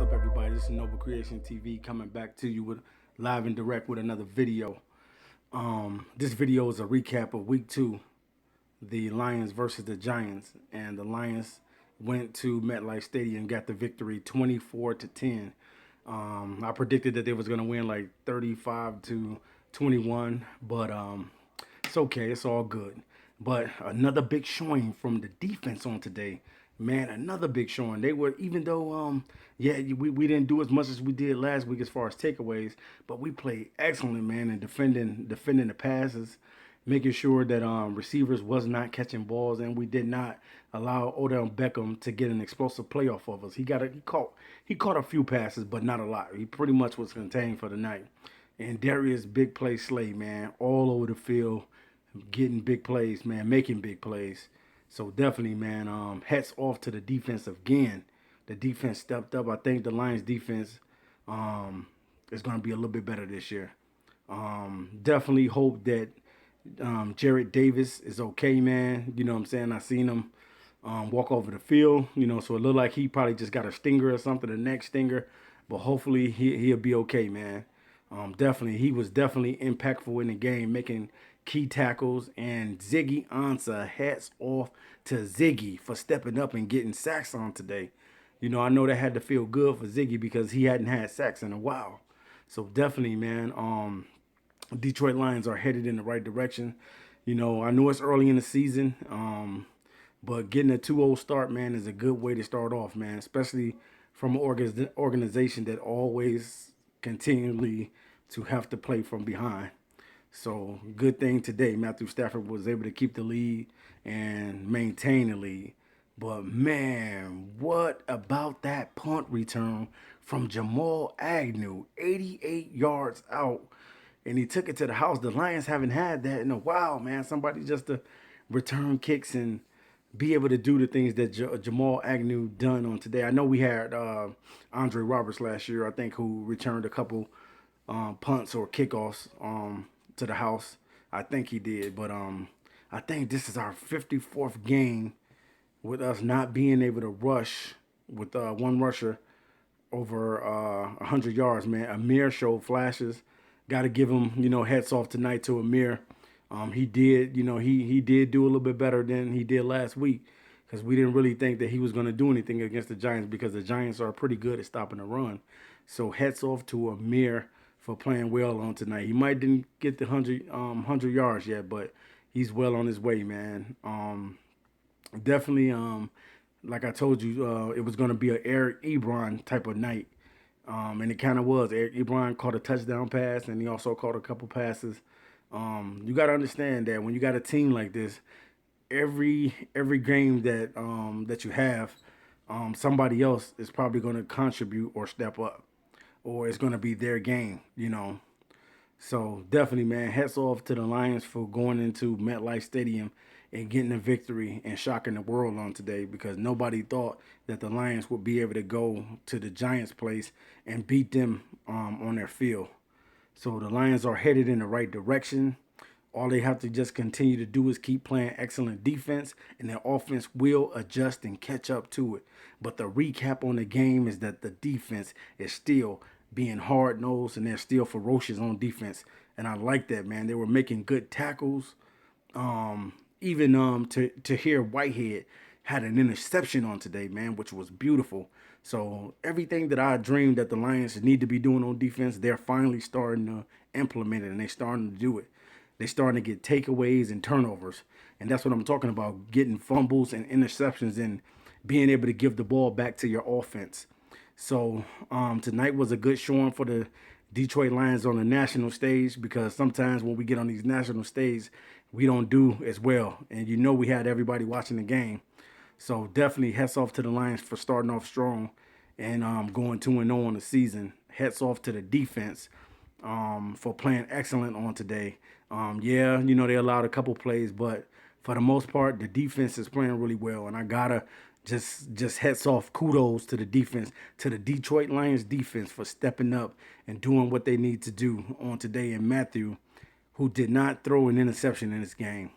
What's up, everybody? This is Nova Creation TV coming back to you with live and direct with another video. This video is a recap of week 2, the Lions versus the Giants, and the Lions went to MetLife Stadium and got the victory 24-10. I predicted that they was gonna win like 35-21, but it's okay. It's all good. But another big showing from the defense on today. Man, another big showing. They were, even though yeah, we didn't do as much as we did last week as far as takeaways, but we played excellent, man, in defending the passes, making sure that receivers was not catching balls, and we did not allow Odell Beckham to get an explosive play off of us. He caught a few passes, but not a lot. He pretty much was contained for the night. And Darius big play slay, man, all over the field, getting big plays, man, making big plays. So definitely, man, hats off to the defense again. The defense stepped up. I think the Lions defense is going to be a little bit better this year. Definitely hope that Jarrad Davis is okay, man. You know what I'm saying? I seen him walk over the field, so it looked like he probably just got a stinger or something, the neck stinger. But hopefully he'll be okay, man. Definitely, he was definitely impactful in the game, making key tackles. And Ziggy Ansah, hats off to Ziggy for stepping up and getting sacks on today. I know that had to feel good for Ziggy because he hadn't had sacks in a while. So definitely, man, Detroit Lions are headed in the right direction. I know it's early in the season, but getting a 2-0 start, man, is a good way to start off, man, especially from an organization that always continually to have to play from behind. So good thing today, Matthew Stafford was able to keep the lead and maintain the lead. But man, what about that punt return from Jamal Agnew, 88 yards out, and he took it to the house. The Lions haven't had that in a while, man. Somebody just to return kicks and be able to do the things that Jamal Agnew done on today. I know we had Andre Roberts last year, I think, who returned a couple punts or kickoffs to the house. I think he did, but I think this is our 54th game with us not being able to rush with one rusher over 100 yards, man. Amir showed flashes. Got to give him, hats off tonight to Amir. He did, he did do a little bit better than he did last week because we didn't really think that he was going to do anything against the Giants because the Giants are pretty good at stopping the run. So hats off to Amir for playing well on tonight. He might didn't get the 100 yards yet, but he's well on his way, man. Definitely, like I told you, it was going to be an Eric Ebron type of night. And it kind of was. Eric Ebron caught a touchdown pass, and he also caught a couple passes. You got to understand that when you got a team like this, every game that you have, somebody else is probably going to contribute or step up, or it's going to be their game. So definitely, man, hats off to the Lions for going into MetLife Stadium and getting a victory and shocking the world on today because nobody thought that the Lions would be able to go to the Giants' place and beat them on their field. So the Lions are headed in the right direction. All they have to just continue to do is keep playing excellent defense, and their offense will adjust and catch up to it. But the recap on the game is that the defense is still being hard-nosed, and they're still ferocious on defense. And I like that, man. They were making good tackles. Even to hear Whitehead had an interception on today, man, which was beautiful. So everything that I dreamed that the Lions need to be doing on defense, they're finally starting to implement it, and they're starting to do it. They're starting to get takeaways and turnovers. And that's what I'm talking about, getting fumbles and interceptions and being able to give the ball back to your offense. So tonight was a good showing for the Detroit Lions on the national stage because sometimes when we get on these national stages, we don't do as well. And we had everybody watching the game. So definitely hats off to the Lions for starting off strong and going 2-0 on the season. Hats off to the defense for playing excellent on today. Yeah, they allowed a couple plays, but for the most part, the defense is playing really well. And I gotta just hats off, kudos to the defense, to the Detroit Lions defense for stepping up and doing what they need to do on today. And Matthew, who did not throw an interception in this game.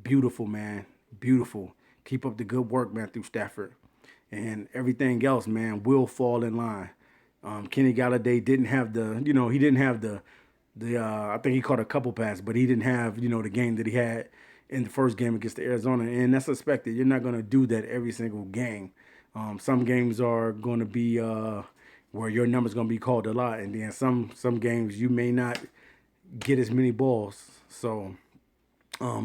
Beautiful, man. Beautiful. Keep up the good work, Matthew Stafford. and everything else, man, will fall in line. Kenny Galladay didn't have the, he didn't have the. I think he caught a couple passes, but he didn't have, the game that he had in the first game against the Arizona, and that's expected. You're not going to do that every single game. Some games are going to be where your number's going to be called a lot, and then some games you may not get as many balls. So,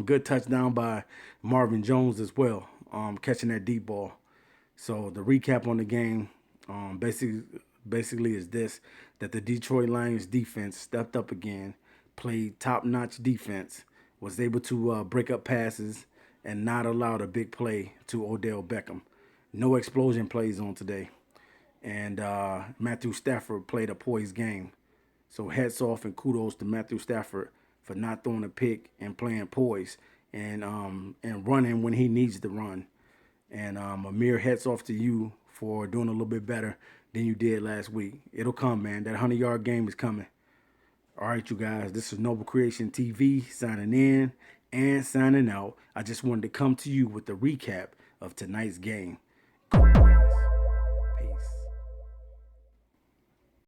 good touchdown by Marvin Jones as well, catching that deep ball. So the recap on the game, basically is this: that the Detroit Lions defense stepped up again, played top-notch defense, was able to break up passes, and not allowed a big play to Odell Beckham. No explosion plays on today, and Matthew Stafford played a poised game. So hats off and kudos to Matthew Stafford for not throwing a pick and playing poise and running when he needs to run. And Amir, hats off to you for doing a little bit better than you did last week. It'll come, man. That 100-yard game is coming. All right, you guys. This is Noble Creation TV signing in and signing out. I just wanted to come to you with the recap of tonight's game.